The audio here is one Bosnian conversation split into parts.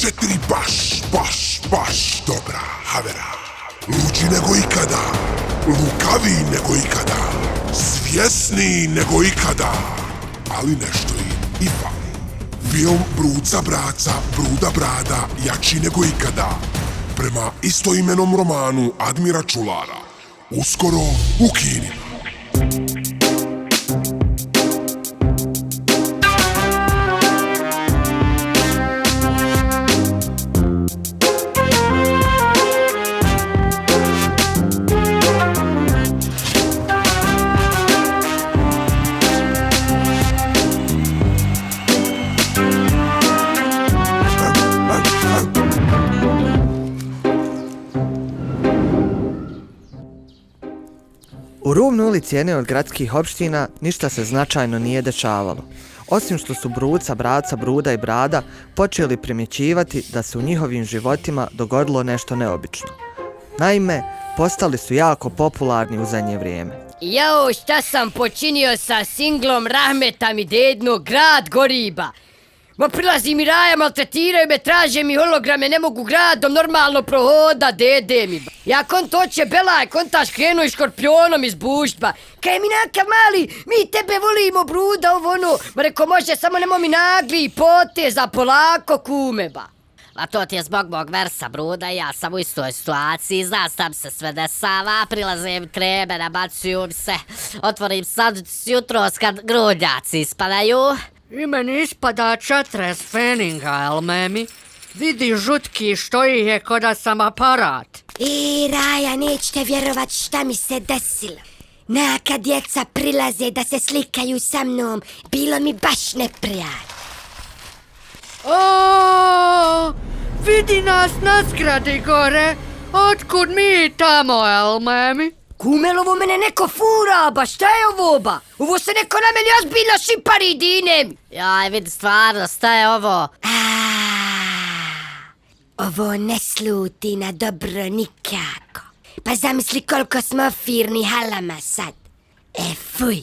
4 baš dobra havera. Luđi nego ikada, lukaviji nego ikada, svjesniji nego ikada, ali nešto im i fali. Film Bruca braca, Bruda brada, jači nego ikada. Prema istoimenom romanu Admira Čulara. Uskoro u kinima. U rubnoj ulici jedne od gradskih opština ništa se značajno nije dešavalo, osim što su Bruca, braca, Bruda i Brada počeli primjećivati da se u njihovim životima dogodilo nešto neobično. Naime, postali su jako popularni u zadnje vrijeme. Jao, šta sam počinio sa singlom Rahmeta mi dedno, grad Goriba. Ma prilazi mi Raja, maltretiraju me, traže mi holograme, ne mogu gradom normalno prohoda, dede mi. Ja konto oće belaj, kontaš krenuo i škorpionom iz buštba. Kaj mi nakav mali, mi tebe volimo Bruda, ovo ono. Ma reko može, samo nemo mi nagli poteza, polako kume ba. A to ti je zbog mog versa, Bruda, ja sam u istoj situaciji, znaš tam se sve desava, prilazim kreme, nabacuju mi se, otvorim sandučić jutros kad grudnjaci ispadaju. I meni ispada 40 feninga, jel memi? Vidi žutki što ih je ko da sam aparat. Raja, nećete vjerovat šta mi se desilo. Neka djeca prilaze da se slikaju sa mnom, bilo mi baš neprijatno. O, vidi nas na zgradi gore, otkud mi tamo, jel memi? Kumel, ovo mene neko fura, ba šta je ovo ba? Ovo se neko na meni ozbiljno šipari, dinem. Jaj, vidi stvarno, šta je ovo? Ovo ne sluti na dobro nikako. Pa zamisli koliko smo firni halama sad. Fuj.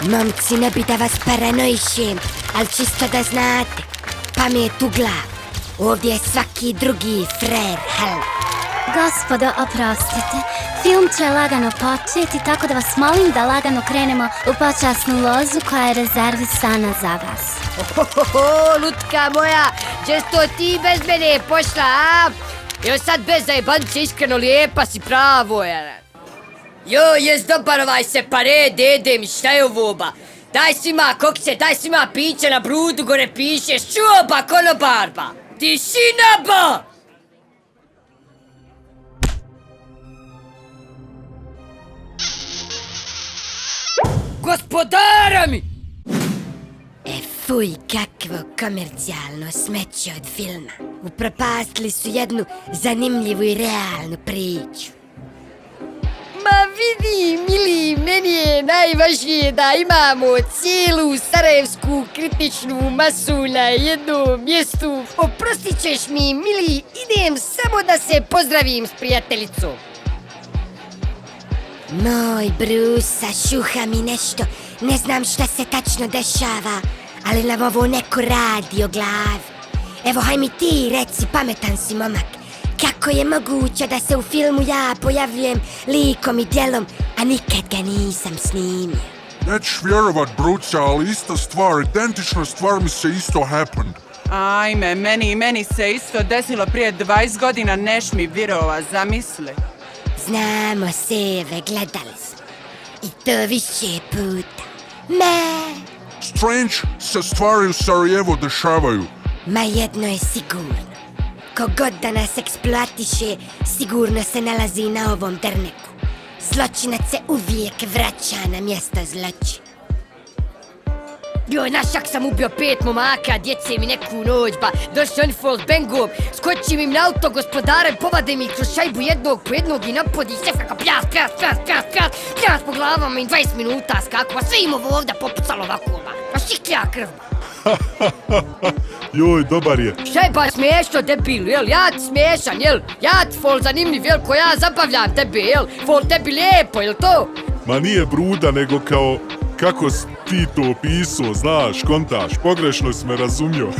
Momci, ne bi da vas paranoišem, ali čisto da znate, pamet u glavu. Ovdje je svaki drugi frer, hal. Gospodo, oprostite. Film će lagano početi, tako da vas molim da lagano krenemo u počasnu lozu koja je rezervisana za vas. Lutka moja, često ti bez mene pošla, a? Evo sad bez zajebanče, iskreno lijepa si, pravo, je. Jo, jes dobar ovaj separe, dede mi, šta je ovo ba? Daj svima kokce, daj svima piće, na Brudu gore pišeš, čuo ba, konobar ba? Tišina ba! Gospodara mi! Fuj, kakvo komercijalno smeće od filma. Upropastili su jednu zanimljivu i realnu priču. Ma vidi, mili, meni je najvažnije da imamo cijelu sarajevsku kritičnu masu na jednom mjestu. Oprostit ćeš mi, mili, idem samo da se pozdravim s prijateljicom. Moj Brusa, šuha mi nešto, ne znam šta se tačno dešava, ali nam ovo neko radi o glavi. Evo, haj mi ti reci, pametan si momak, kako je moguće da se u filmu ja pojavljujem likom i djelom, a nikad ga nisam snimio? Nećeš vjerovat, Bruca, ali ista stvar, identična stvar mi se isto happened. Ajme, meni se isto desilo prije 20 godina, neš mi virova, zamisli. Znamo seve, gledali smo. I to više puta. Strange se stvari u Sarajevu dešavaju. Ma jedno je sigurno. Kogod da nas eksploatiše, sigurno se nalazi na ovom drneku. Zločinac se uvijek vraća na mjesto zločina. Joj, našak sam ubio 5 momaka, djece mi neku noć, ba došli oni full bangom, skočim im na auto, gospodare, povade mi kroz šajbu jednog po jednog i napodi sve kako pljas po glavama i 20 minuta skaku, a sve im ovo ovdje popucalo ovako, ba, a šiklja krv. Joj, dobar je. Šta je ba smiješno, debil, jel, ja ti smiješan, jel, ja ti fol zanimljiv, jel, ko ja zabavljam tebe, jel, fol tebi lijepo, jel to? Ma nije Bruda, nego kako si ti to opisao, znaš, kontaš, pogrešno si me razumio.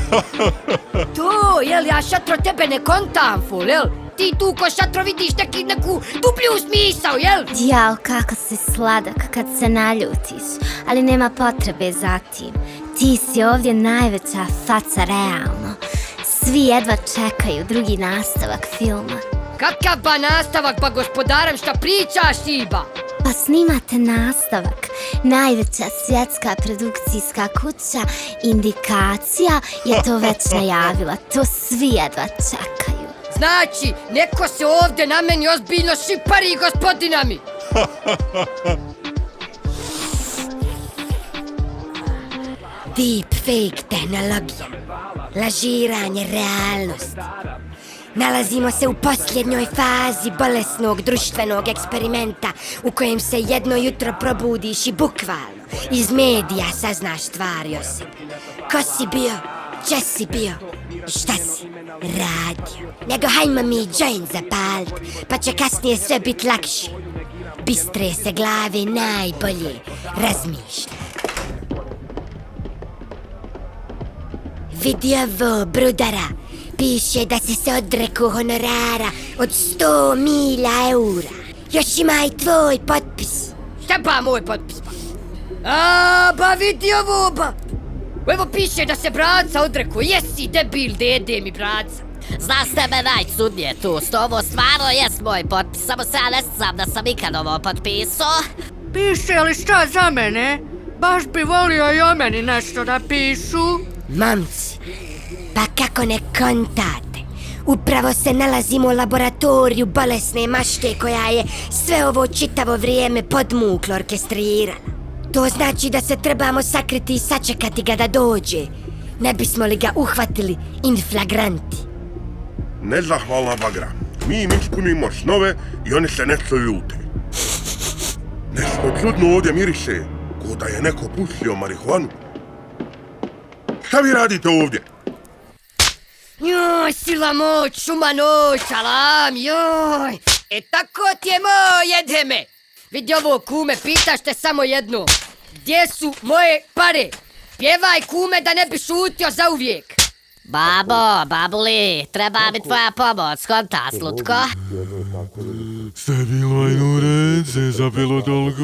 To, jel, ja šatro tebe ne kontam, ful, jel? Ti tu ko šatro vidiš neku dublju smisao, jel? Jao, kako si sladak kad se naljutiš, ali nema potrebe za tim. Ti si ovdje najveća faca realno. Svi jedva čekaju drugi nastavak filma. Kakav ba nastavak, ba gospodaram, šta pričaš ti, ba? Pa snimate nastavak. Najveća svjetska produkcijska kuća Indikacija je to već najavila. To svi jedva čekaju. Znači, neko se ovdje na meni ozbiljno šipari, gospodina mi. Deepfake tehnologija. Lažiranje realnosti. Nalazimo se u posljednjoj fazi bolesnog društvenog eksperimenta u kojem se jedno jutro probudiš i bukvalno iz medija saznaš stvari o sebi. Ko si bio, če si bio i šta si radio. Nego hajmo mi joint zapalit, pa će kasnije sve bit lakše. Bistre se glave najbolje razmišlja. Vidi ovo, brudara. Piše da si se odrekao honorara od 100.000 eura. Još ima i tvoj potpis. Šta ba moj potpis, ba? Ba vidi ovo, ba. Evo piše da se braca odrekao. Jesi debil, dede mi braca. Znaš tebe najcudnije tu, ovo stvarno jest moj potpis, samo se ja ne znam da sam ikad ovo potpisao. Piše li šta za mene? Baš bi volio i o meni nešto da pišu. Momci, pa kako ne kontate? Upravo se nalazimo u laboratoriju bolesne mašte koja je sve ovo čitavo vrijeme podmuklo orkestrirala. To znači da se trebamo sakriti i sačekati ga da dođe. Ne bismo li ga uhvatili in flagranti. Nezahvalna bagra. Mi im ispunimo snove i oni se nešto ljute. Nešto čudno ovdje miriše, ko da je neko pušio marihuanu. Šta vi radite ovdje? Joj, sila moć, šuma noć, alam, joj. Tako ti je moj, jede me. Vidi ovo, kume, pitaš te samo jedno. Gdje su moje pare? Pjevaj, kume, da ne bi šutio zauvijek. Babuli, treba mi tvoja pomoć, skontaš, Lutko? Sve bilo jednu rece, zapelo toliko.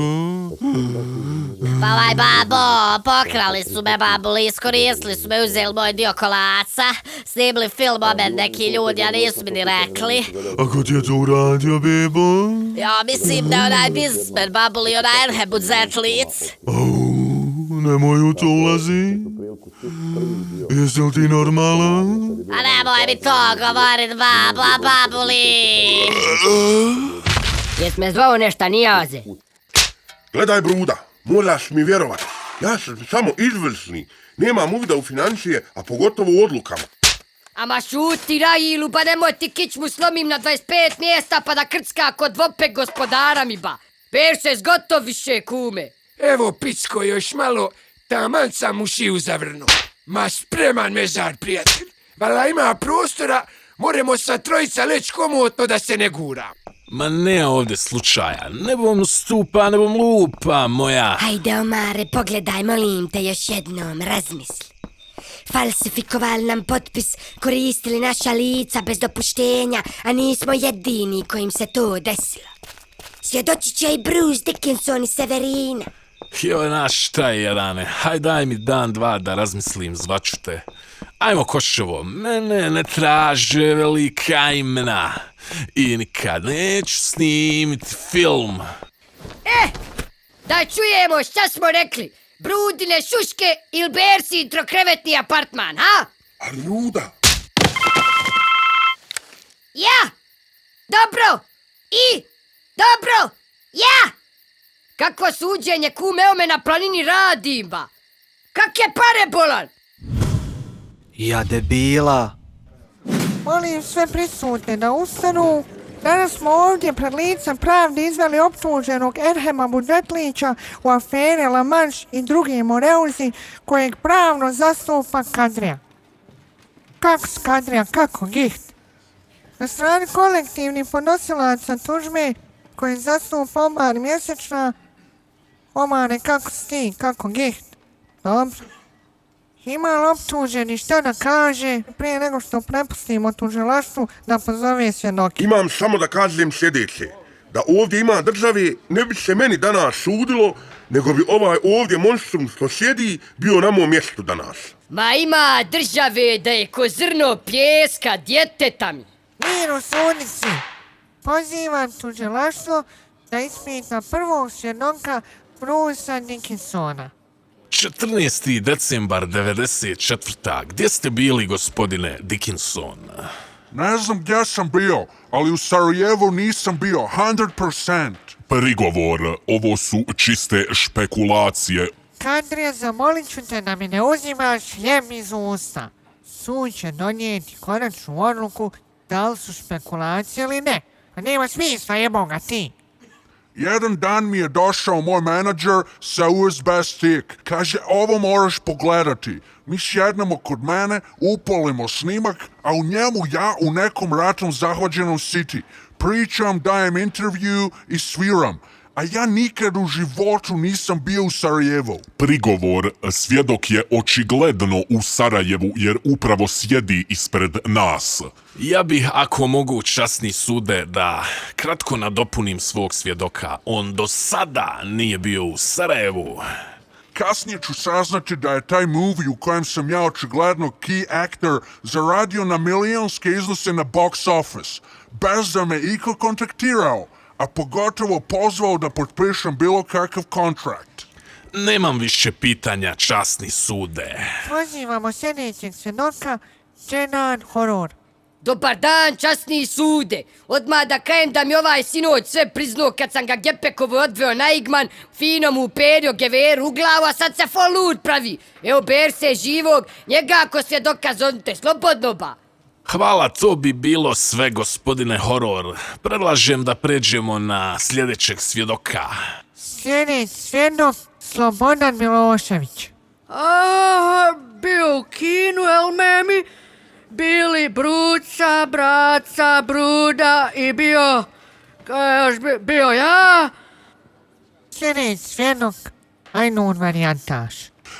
Pa babo, pokrali su me, babuli, iskoristili su me, uzeli moj dio kolaca, snimili film o meni neki ljudi, a nisu mi ni rekli. A ko ti je to uradio, bebo? Ja mislim da je onaj biznismen, babuli, onaj Erhem Budzetlic. Nemoj u to ulazi. Jesi li ti normalan? A nemoj mi to govorit, babuli. Jes me zvao nešta nijaze? Gledaj, Bruda, moraš mi vjerovat. Ja sam samo izvrsni. Nemam uvida u financije, a pogotovo u odlukama. Ama šuti, Rajilu, pa nemoj ti kičmu slomim na 25 mjesta pa da krcka kod vopek gospodara mi, ba. Perše zgotov više, kume. Evo, picko, još malo, taman sam u šiju zavrnuo. Ma spreman mezar, prijatelj. Vala ima prostora, moramo sa trojica leć komotno da se ne gura. Ma ne ovdje slučaja, ne bom stupa, ne bom lupa, moja. Hajde, Omare, pogledaj, molim te, još jednom, razmisli. Falsifikovali nam potpis, koristili naša lica bez dopuštenja, a nismo jedini kojim se to desilo. Svjedočit će i Bruce Dickinson i Severina. Joj, naš šta je, Jarane, haj daj mi dan, dva da razmislim, zvaću te. Ajmo, Koševo, mene ne traže velika imena i nikad neću snimiti film. Da čujemo šta smo rekli. Brudine šuške ili Bersi trokrevetni apartman, ha? Ali Ruda. Ja! Dobro! I! Dobro! Ja! Kakvo suđenje, kume, o me na planini radim, ba? Kak je pare bolan? Ja debila. Molim sve prisutne da ustanu. Danas smo ovdje pred licem pravde izveli optuženog Erhema Budzetlića u afere La Manche i drugi Moreuzi kojeg pravno zastupa Kadrija. Kako Kadrija, kako Giht? Na strani kolektivnih podnosilaca tužbe koje zastupa Omar Mjesečna, Omane, kako si ti, kako giht? Dobro. Ima li optuženi šta da kaže prije nego što prepustimo tužilaštvu da pozove svjedoke? Imam samo da kažem sljedeće. Da ovdje ima države, ne bi se meni danas sudilo, nego bi ovaj ovdje monstrum što sjedi bio na mom mjestu danas. Ma ima države da je ko zrno pljeska djeteta mi. Mir u sudnici. Pozivam tužilaštvo da ispita prvog svjedoka Brucea Dickinsona. 14. decembar 94. Gdje ste bili, gospodine Dickinson? Ne znam gdje sam bio, ali u Sarajevu nisam bio, 100%. Prigovor, ovo su čiste špekulacije. Kadrija, zamolit ću te da mi ne uzimaš hljeb iz usta. Sud će donijeti konačnu odluku da li su špekulacije ili ne. A nema smisla, jeboga ti. Jedan dan mi je došao moj menadžer sa USB stick. Kaže, ovo moraš pogledati. Mi sjednemo kod mene, upalimo snimak, a u njemu ja u nekom ratom zahvađenom city. Pričam, dajem intervju i sviram. A ja nikad u životu nisam bio u Sarajevu. Prigovor, svjedok je očigledno u Sarajevu jer upravo sjedi ispred nas. Ja bih, ako mogu, časni sude, da kratko nadopunim svog svjedoka. On do sada nije bio u Sarajevu. Kasnije ću saznati da je taj movie u kojem sam ja očigledno key actor zaradio na milijonske iznose na box office, bez da me iko kontaktirao, a pogotovo pozvao da potpišem bilo kakav kontrakt. Nemam više pitanja, časni sude. Pozivamo sljedećeg svjedoka, Dženan Horor. Dobar dan, časni sude. Odmah da kajem da mi ovaj sinoć sve priznao kad sam ga Gepekovo odveo na Igman, fino mu uperio geveru u glavu, a sad se fol lud pravi. Evo ber se živog, njega ako svjedoka zovnite, slobodno ba. Hvala, to bi bilo sve, gospodine Horor. Predlažem da pređemo na sljedećeg svjedoka. Sljedeći svjedok, Slobodan Milošević. Bio u kinu, el memi? Bili Bruca, Braca, Bruda i bio... bio ja? Sljedeći svjedok, Ajnun Varijantaš.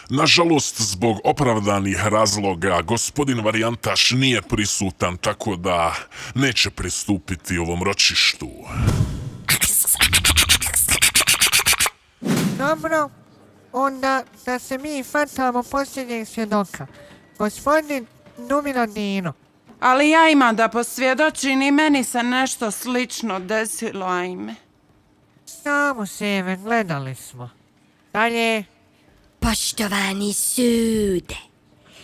Nažalost, zbog opravdanih razloga, gospodin Varijantaš nije prisutan, tako da neće pristupiti ovom ročištu. Dobro, onda da se mi fatamo posljednjeg svjedoka. Gospodin Numina Dino. Ali ja imam da posvjedočim i meni se nešto slično desilo, ajme. Samo sebe, gledali smo. Dalje. Poštovani sude,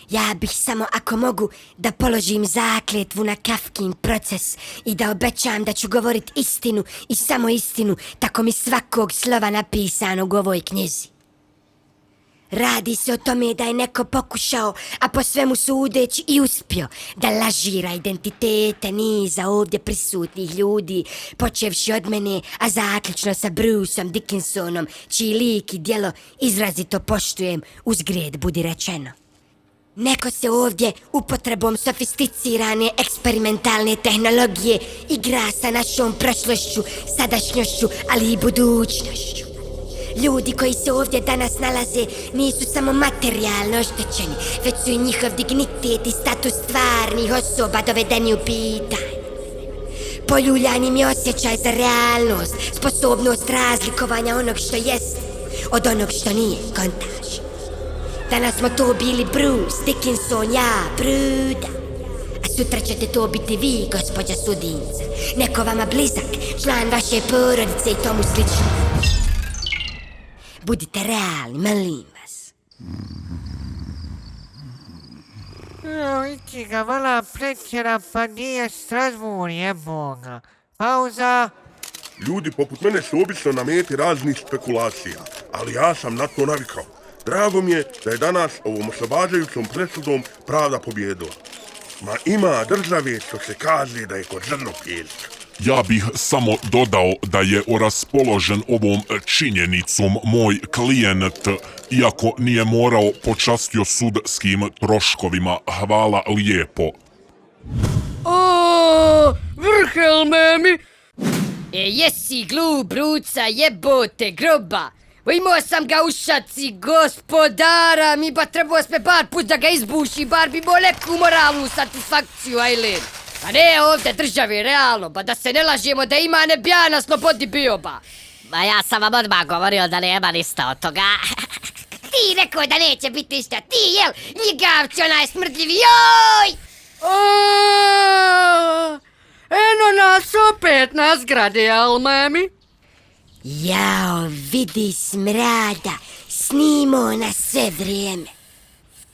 ja bih samo ako mogu da položim zakletvu na Kafkin proces i da obećam da ću govorit istinu i samo istinu, tako mi svakog slova napisanog u ovoj knjizi. Radi se o tome da je neko pokušao, a po svemu sudeći i uspio, da lažira identitete niza ovdje prisutnih ljudi, počevši od mene, a zaključno sa Bruceom Dickinsonom, čiji lik i djelo izrazito poštujem, uzgred budi rečeno. Neko se ovdje upotrebom sofisticirane eksperimentalne tehnologije igra sa našom prošlošću, sadašnjošću, ali i budućnošću. Ljudi koji se ovdje danas nalaze nisu samo materijalno oštećeni, već su i njihov dignitet i status stvarnih osoba dovedeni u pitanje. Poljuljan im je osjećaj za realnost, sposobnost razlikovanja onog što jest od onog što nije, kontaž. Danas smo to bili Bruce, Dickinson, ja, Bruda. A sutra ćete to biti vi, gospođa sudinca. Neko vama blizak, član vaše porodice i tomu slično. Budite realni, molim vas. Iki ga vala pretjera pa nije Strasbourg, jeboga. Pauza. Ljudi poput mene su obično na meti raznih spekulacija, ali ja sam na to navikao. Drago mi je da je danas ovom oslobađajućom presudom pravda pobjedila. Ma ima države što se kaže da je kod zrno pjeska. Ja bih samo dodao da je raspoložen ovom činjenicom moj klijent, iako nije morao, počastio sudskim troškovima. Hvala lijepo. Vrhel memi! Jesi glup, Bruca, jebote, groba. Imao sam ga u šaci, gospodara, mi ba trebao sme bar put da ga izbuši, bar bi imao neku moralnu satisfakciju, Aileen. A ne ovdje državi, realno, ba da se ne lažemo da ima ne bja na slobodi bio ba. Ma ja sam vam odmah govorio da nema ništa od toga. Ti rekao da neće biti ništa, ti jel, ljigavci onaj smrdljivi, joj! Eno nas opet na zgradi, jel, mami? Jao, vidi smrada, snimo na sve vrijeme.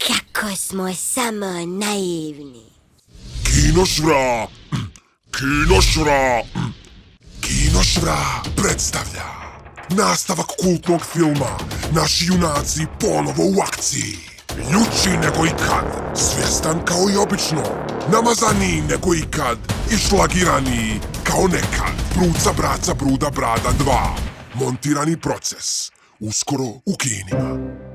Kako smo samo naivni. Kinošvra! Kinošvra! Kinošvra predstavlja nastavak kultnog filma Naši junaci ponovo u akciji. Ljući nego ikad, svjestan kao i obično, namazaniji nego ikad i šlagiraniji kao nekad. Bruca, braca, bruda, brada 2. Montirani proces. Uskoro u kinima.